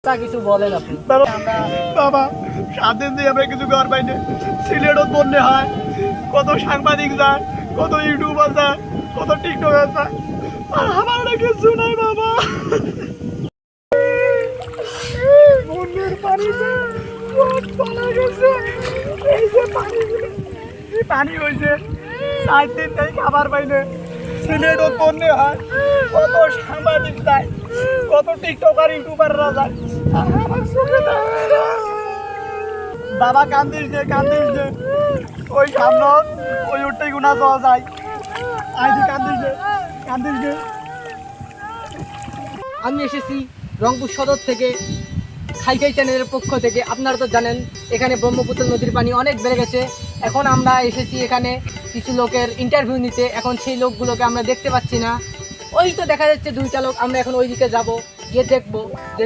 তা কিছু বলেন আপনি। বাবা 7 দিন দিয়ে আমরা কিছু ঘর পাইনি। সিলেটও বন্যা হয়, কত সাংবাদিক যায়, কত ইউটিউবার যায়, কত টিকটকার যায়, আর আমার কিছু নাই বাবা। বন্যার পানিতে সব চলে গেছে। এই যে পানিগুলো, এই পানি হয়েছে 4 দিন থেকে খাবার পাইনি। সিলেটও বন্যা হয়, কত সাংবাদিক যায়, কত টিকটকার ইউটিউবাররা যায়, আর আমার চোখে দেখে না। বাবা কান্দিস যে ওই সামনে ওই উঠতেই গুণা যাওয়া যায়। আইদি কান্দিস যে আমি এসেছি রংপুর সদর থেকে, খাইখাই চ্যানেলের পক্ষ থেকে। আপনারা তো জানেন এখানে ব্রহ্মপুত্র নদীর পানি অনেক বেড়ে গেছে। এখন আমরা এসেছি এখানে কিছু লোকের ইন্টারভিউ নিতে। এখন সেই লোকগুলোকে আমরা দেখতে পাচ্ছি না। ওই তো দেখা যাচ্ছে 2টা লোক। আমরা এখন ওই দিকে যাবো, গিয়ে দেখবো যে